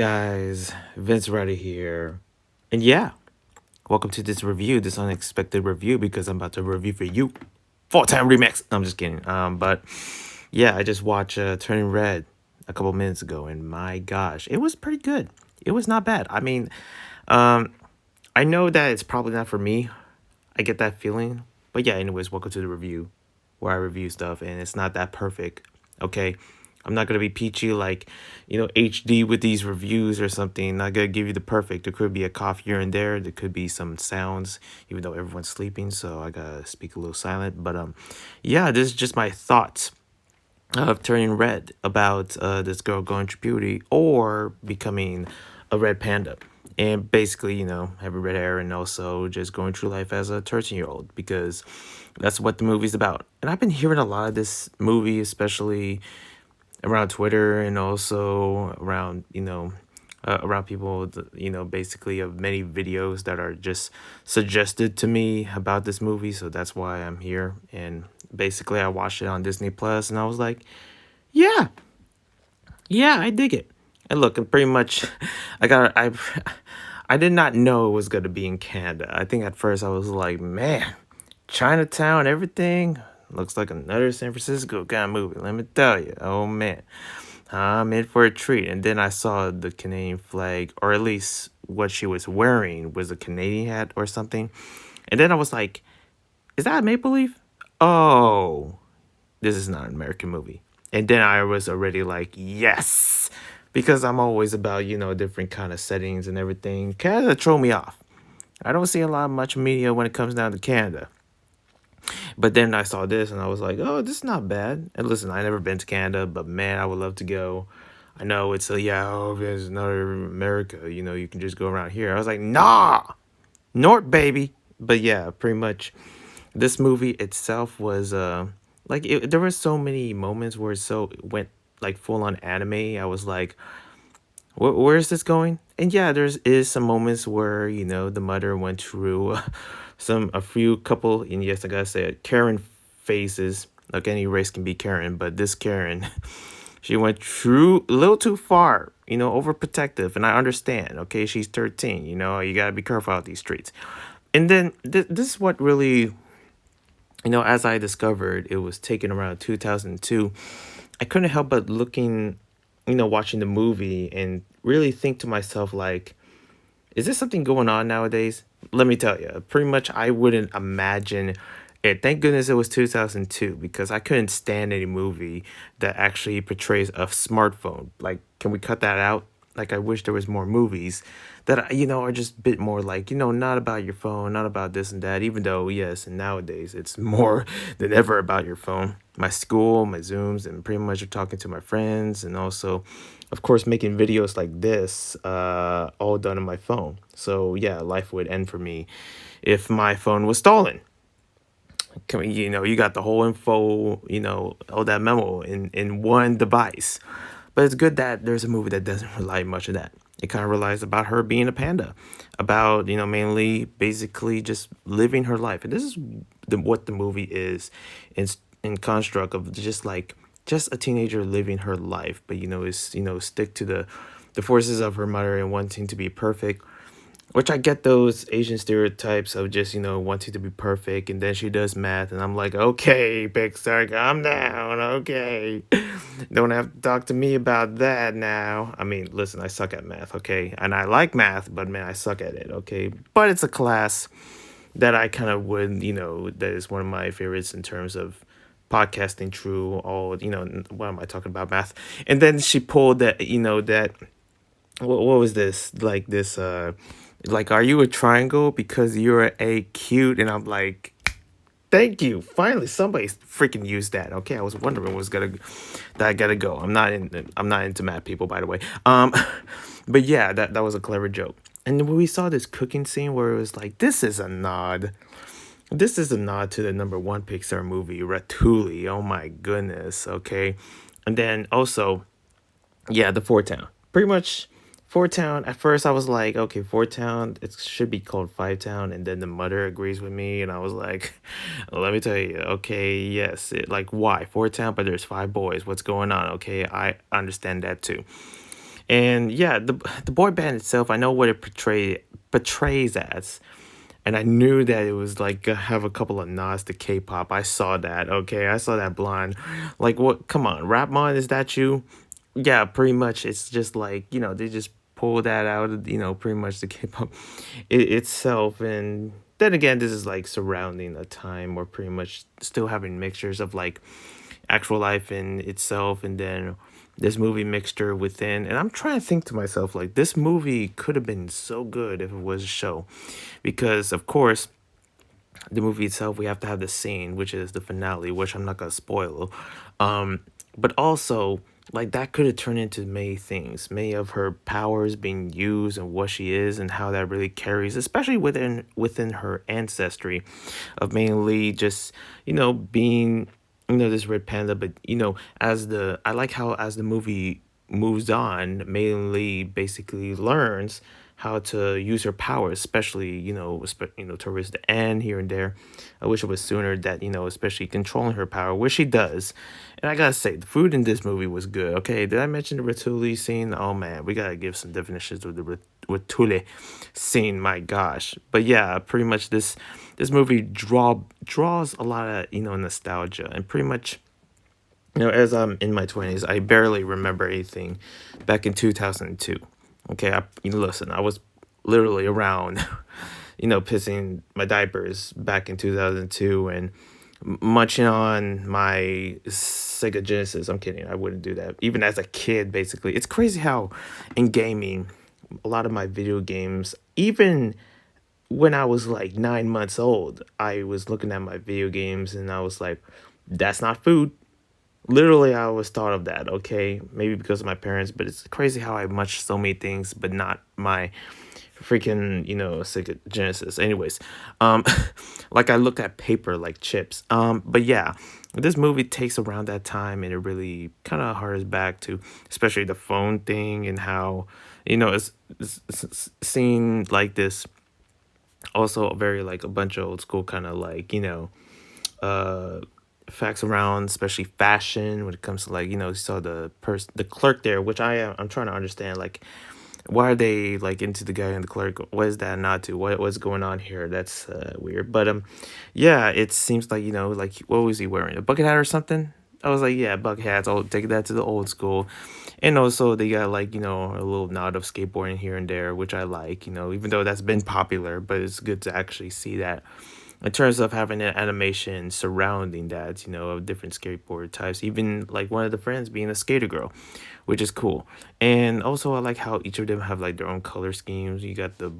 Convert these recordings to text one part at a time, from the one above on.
Guys, Vince Reddy here. And yeah, welcome to this review, this unexpected review, because I'm about to review for you. Full time remix. I'm just kidding. But yeah, I just watched Turning Red a couple minutes ago, and my gosh, it was pretty good. It was not bad. Um, I know that it's probably not for me. I get that feeling. But yeah, anyways, welcome to the review where I review stuff and it's not that perfect. Okay. I'm not gonna be peachy like, HD with these reviews or something. Not gonna give you the perfect. There could be a cough here and there. There could be some sounds, even though everyone's sleeping, so I gotta speak a little silent. But yeah, this is just my thoughts of turning red about this girl going through puberty or becoming a red panda. And basically, having red hair and also just going through life as a 13-year-old because that's what the movie's about. And I've been hearing a lot of this movie, especially around Twitter and also around, around people, basically of many videos that are just suggested to me about this movie. So that's why I'm here. And basically, I watched it on Disney Plus and I was like, yeah, yeah, I dig it. And look, and pretty much, I got I did not know it was gonna be in Canada. I think at first I was like, man, Chinatown, everything looks like another San Francisco kind of movie. Let me tell you, oh man, I'm in for a treat. And then I saw the Canadian flag, or at least what she was wearing was a Canadian hat or something. And then I was like, is that a Maple Leaf? Oh, this is not an American movie. And then I was already like, yes, because I'm always about, different kind of settings and everything. Canada throw me off. I don't see a lot much media when it comes down to Canada. But then I saw this and I was like, oh, this is not bad. And listen, I never been to Canada, but man, I would love to go. I know it's a, yeah, oh, there's another America, you can just go around here. I was like, nah, North, baby. But yeah, pretty much this movie itself was there were so many moments where it went like full on anime. I was like, where is this going? And yeah, there's is some moments where the mother went through a few couple, and yes, I gotta say it, Karen phases. Like any race can be Karen, but this Karen, she went through a little too far, overprotective, and I understand. Okay, she's 13. You gotta be careful out these streets. And then this is what really, as I discovered, it was taken around 2002. I couldn't help but looking, watching the movie and really think to myself, like, is there something going on nowadays? Let me tell you, pretty much I wouldn't imagine it. Thank goodness it was 2002 because I couldn't stand any movie that actually portrays a smartphone. Like, can we cut that out? Like, I wish there was more movies that, are just a bit more like, not about your phone, not about this and that, even though, yes, and nowadays it's more than ever about your phone. My school, my Zooms, and pretty much talking to my friends, and also, of course, making videos like this, all done on my phone. So, yeah, life would end for me if my phone was stolen. You got the whole info, all that memo in one device. But it's good that there's a movie that doesn't rely much of that. It kind of relies about her being a panda, about mainly basically just living her life. And this is what the movie is, in construct of just a teenager living her life, but is stick to the forces of her mother and wanting to be perfect, which I get those Asian stereotypes of just, wanting to be perfect. And then she does math. And I'm like, okay, Pixar, calm down. Okay. Don't have to talk to me about that now. I mean, listen, I suck at math. Okay. And I like math, but man, I suck at it. Okay. But it's a class that I kind of would, that is one of my favorites in terms of podcasting through all, what am I talking about? Math. And then she pulled that, that what was this like, are you a triangle because you're a cute? And I'm like, thank you, finally somebody freaking used that. Okay, I was wondering what's gonna that I gotta go. I'm not into math, people, by the way. But yeah, that was a clever joke. And when we saw this cooking scene where it was like, this is a nod to the number one Pixar movie, Ratatouille. Oh my goodness. Okay. And then also, yeah, the Four Town. Pretty much Four Town. At first I was like, okay, Four Town, it should be called Five Town, and then the mother agrees with me, and I was like, let me tell you, okay, yes, like why? Four Town, but there's five boys. What's going on? Okay, I understand that too. And yeah, the boy band itself, I know what it portrays as, and I knew that it was like have a couple of nods to K-pop. I saw that. Okay, I saw that blonde. Like, what? Come on, Rapmon, is that you? Yeah, pretty much. It's just like, they just pull that out of, pretty much the K-pop itself. And then again, this is like surrounding a time where pretty much still having mixtures of like actual life in itself, and then this movie mixture within. And I'm trying to think to myself, like, this movie could have been so good if it was a show, because of course the movie itself, we have to have the scene, which is the finale, which I'm not gonna spoil. Um, but also, like, that could have turned into many things, many of her powers being used and what she is and how that really carries, especially within her ancestry, of mainly just being this red panda. But as the I like how as the movie moves on, mainly basically learns how to use her power, especially towards the end here and there. I wish it was sooner that especially controlling her power, which she does. And I gotta say, the food in this movie was good. Okay, did I mention the Ratatouille scene? Oh man, we gotta give some definitions with the Ratatouille scene. My gosh, but yeah, pretty much this movie draws a lot of nostalgia, and pretty much as I'm in my 20s, I barely remember anything back in 2002. Okay, listen, I was literally around, pissing my diapers back in 2002 and munching on my Sega Genesis. I'm kidding, I wouldn't do that. Even as a kid, basically. It's crazy how in gaming, a lot of my video games, even when I was like 9 months old, I was looking at my video games and I was like, that's not food. Literally, I always thought of that, okay? Maybe because of my parents, but it's crazy how I munch so many things, but not my freaking, Sega Genesis. Anyways, um, like I look at paper like chips. But yeah, this movie takes around that time and it really kind of hardens back to, especially the phone thing and how, it's seen like this. Also, very like a bunch of old school kind of like, uh facts around, especially fashion when it comes to like you saw the clerk there, which I'm trying to understand, like, why are they like into the guy and the clerk? What is that not to? What's going on here? That's weird. But yeah, it seems like like, what was he wearing, a bucket hat or something? I was like, yeah, bucket hats. I'll take that to the old school. And also they got like a little nod of skateboarding here and there, which I like, even though that's been popular, but it's good to actually see that in terms of having an animation surrounding that, of different skateboard types, even like one of the friends being a skater girl, which is cool. And also, I like how each of them have like their own color schemes. You got the,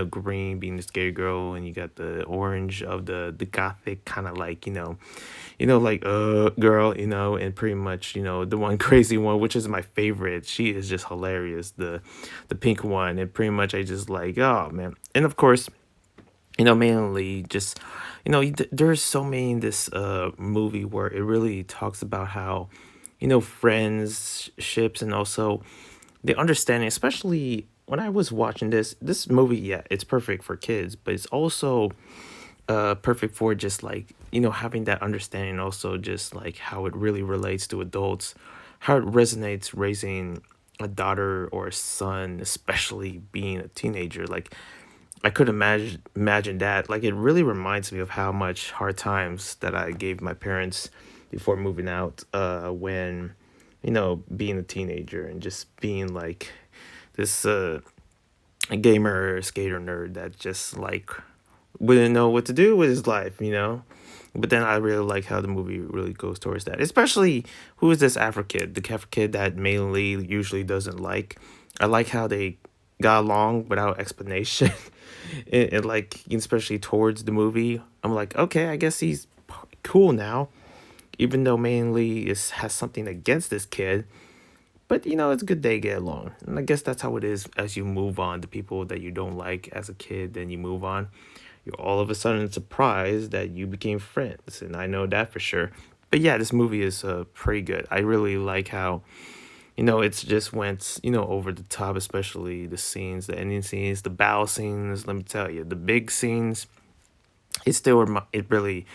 green being the skater girl, and you got the orange of the gothic kind of like, like girl, and pretty much, the one crazy one, which is my favorite. She is just hilarious. The pink one, and pretty much I just like, oh man. And of course, mainly just there's so many in this movie where it really talks about how friendships, and also the understanding, especially when I was watching this movie. Yeah, it's perfect for kids, but it's also perfect for just like having that understanding, also just like how it really relates to adults, how it resonates raising a daughter or a son, especially being a teenager. Like, I could imagine that. Like, it really reminds me of how much hard times that I gave my parents before moving out. When being a teenager and just being like this gamer skater nerd that just like wouldn't know what to do with his life. But then I really like how the movie really goes towards that. Especially, who is this Afro kid? The Afro kid that mainly usually doesn't like. I like how they got along without explanation. And like, especially towards the movie, I'm like, okay, I guess he's cool now. Even though mainly has something against this kid. But it's good they get along. And I guess that's how it is as you move on. The people that you don't like as a kid, then you move on. You're all of a sudden surprised that you became friends. And I know that for sure. But yeah, this movie is pretty good. I really like how, it's just went, over the top, especially the scenes, the ending scenes, the battle scenes. Let me tell you, the big scenes, it really,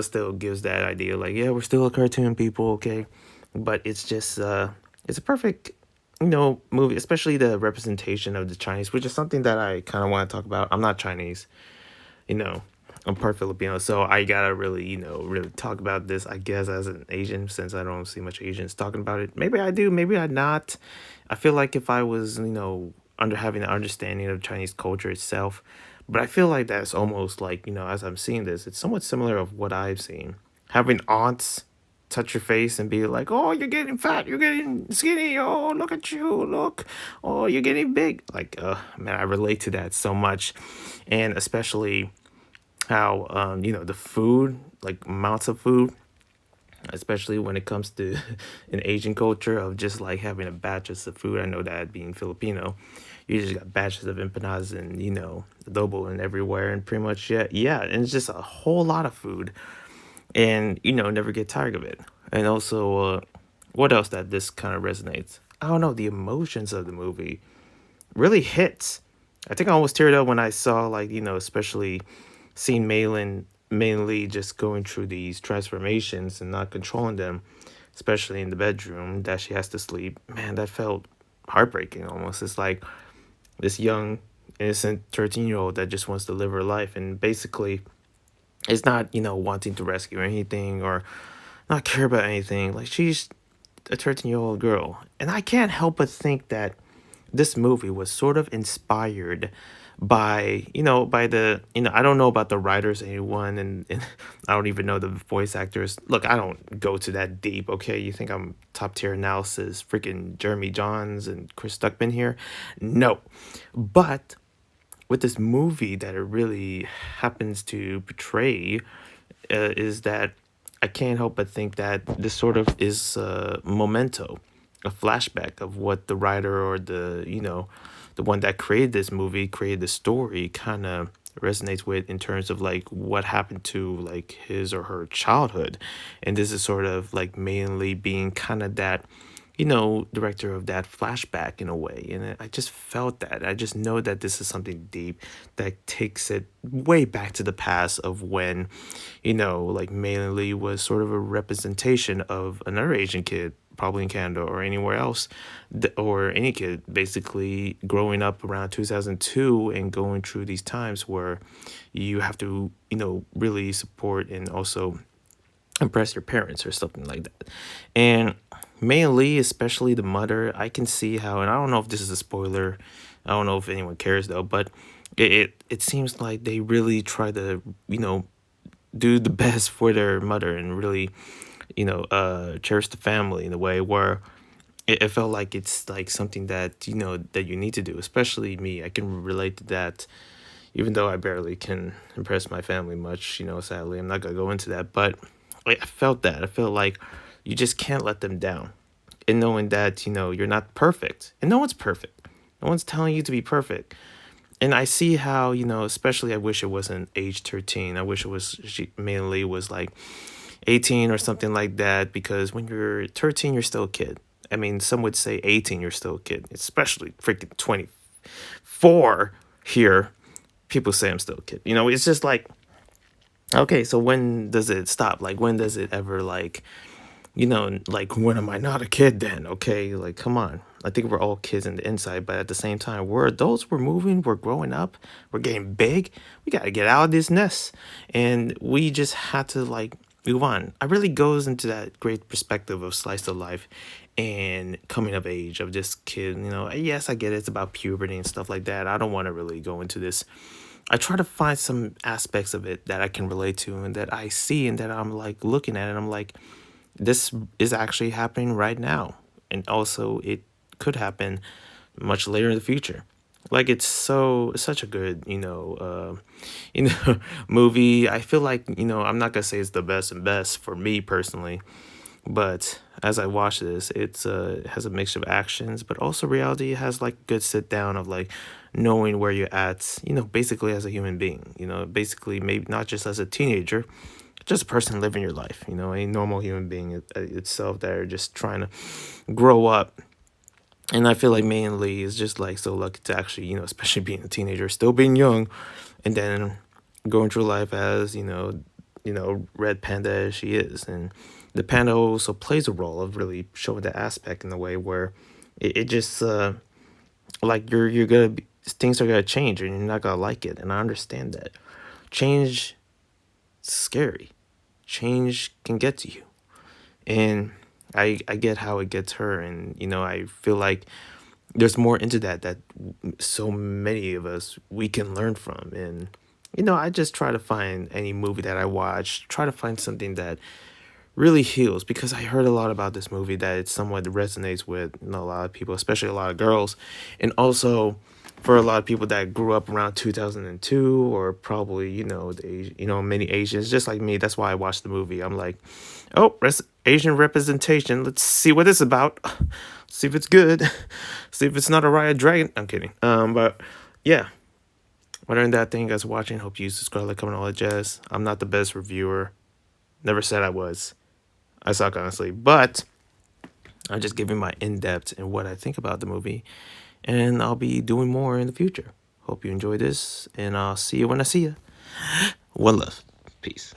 still gives that idea like, yeah, we're still a cartoon, people, okay? But it's just, it's a perfect movie, especially the representation of the Chinese, which is something that I kind of want to talk about. I'm not Chinese, you know, I'm part Filipino, so I gotta really, really talk about this, I guess, as an Asian, since I don't see much Asians talking about it. Maybe I do, maybe I not. I feel like if I was, under having an understanding of Chinese culture itself, but I feel like that's almost like, as I'm seeing this, it's somewhat similar of what I've seen. Having aunts touch your face and be like, "Oh, you're getting fat, you're getting skinny. Oh, look at you, look. Oh, you're getting big." Like, man, I relate to that so much, and especially how the food, like amounts of food, especially when it comes to an Asian culture of just like having a batches of food. I know that being Filipino, you just got batches of empanadas and adobo and everywhere, and pretty much, yeah, and it's just a whole lot of food, and never get tired of it. And also, what else that this kind of resonates? I don't know, the emotions of the movie really hits. I think I almost teared up when I saw, like, especially seeing Malin mainly just going through these transformations and not controlling them, especially in the bedroom that she has to sleep. Man, that felt heartbreaking almost. It's like this young, innocent 13-year-old that just wants to live her life, and basically is not, wanting to rescue anything or not care about anything. Like, she's a 13-year-old girl. And I can't help but think that this movie was sort of inspired by, by the, I don't know about the writers, anyone, and I don't even know the voice actors. Look, I don't go to that deep, okay? You think I'm top tier analysis, freaking Jeremy Johns and Chris Stuckman here? No. But with this movie that it really happens to portray, is that I can't help but think that this sort of is a memento, a flashback of what the writer or the one that created this movie, created the story, kind of resonates with in terms of like what happened to like his or her childhood. And this is sort of like mainly being kind of that, director of that flashback in a way. And I just felt that. I just know that this is something deep that takes it way back to the past of when, like Malin Lee was sort of a representation of another Asian kid, probably in Canada or anywhere else, or any kid basically growing up around 2002 and going through these times where you have to, really support and also impress your parents or something like that. And mainly, especially the mother, I can see how, and I don't know if this is a spoiler. I don't know if anyone cares though, but it seems like they really try to, do the best for their mother and really, cherish the family in a way where it felt like it's like something that, that you need to do, especially me. I can relate to that, even though I barely can impress my family much, sadly. I'm not gonna go into that, but I felt that. I felt like you just can't let them down. And knowing that, you're not perfect. And no one's perfect. No one's telling you to be perfect. And I see how, especially I wish it wasn't age 13. I wish it was, she mainly was like 18 or something like that, because when you're 13, you're still a kid. I mean, some would say 18, you're still a kid, especially freaking 24 here. People say I'm still a kid. It's just like, okay, so when does it stop? Like, when does it ever, like, like, when am I not a kid then? Okay, like, come on. I think we're all kids in the inside, but at the same time, we're adults, we're moving, we're growing up, we're getting big. We got to get out of this nest. And we just had to, like, move on. I really goes into that great perspective of slice of life and coming of age of this kid. Yes, I get it. It's about puberty and stuff like that. I don't want to really go into this. I try to find some aspects of it that I can relate to and that I see and that I'm like looking at it. I'm like, this is actually happening right now, and also it could happen much later in the future. Like, it's such a good, movie. I feel like, I'm not gonna say it's the best and best for me personally, but as I watch this, it has a mix of actions, but also reality. It has like good sit down of like knowing where you're at, basically as a human being, basically maybe not just as a teenager, just a person living your life, a normal human being itself that are just trying to grow up. And I feel like mainly is just like so lucky to actually, especially being a teenager, still being young, and then going through life as, red panda as she is. And the panda also plays a role of really showing that aspect in a way where It just like you're gonna be, things are gonna change and you're not gonna like it, and I understand that. Change is scary. Change can get to you, and I get how it gets her, and I feel like there's more into that so many of us we can learn from. And I just try to find any movie that I watch, try to find something that really heals, because I heard a lot about this movie that it somewhat resonates with a lot of people, especially a lot of girls, and also for a lot of people that grew up around 2002, or probably many Asians just like me. That's why I watched the movie. I'm like, oh, Asian representation. Let's see what it's about. See if it's good. See if it's not a riot dragon. I'm kidding. But yeah. Other than that, thank you guys for watching. Hope you subscribe, like, comment, all that jazz. I'm not the best reviewer. Never said I was. I suck, honestly. But I'm just giving my in-depth and what I think about the movie. And I'll be doing more in the future. Hope you enjoy this. And I'll see you when I see you. One love. Peace.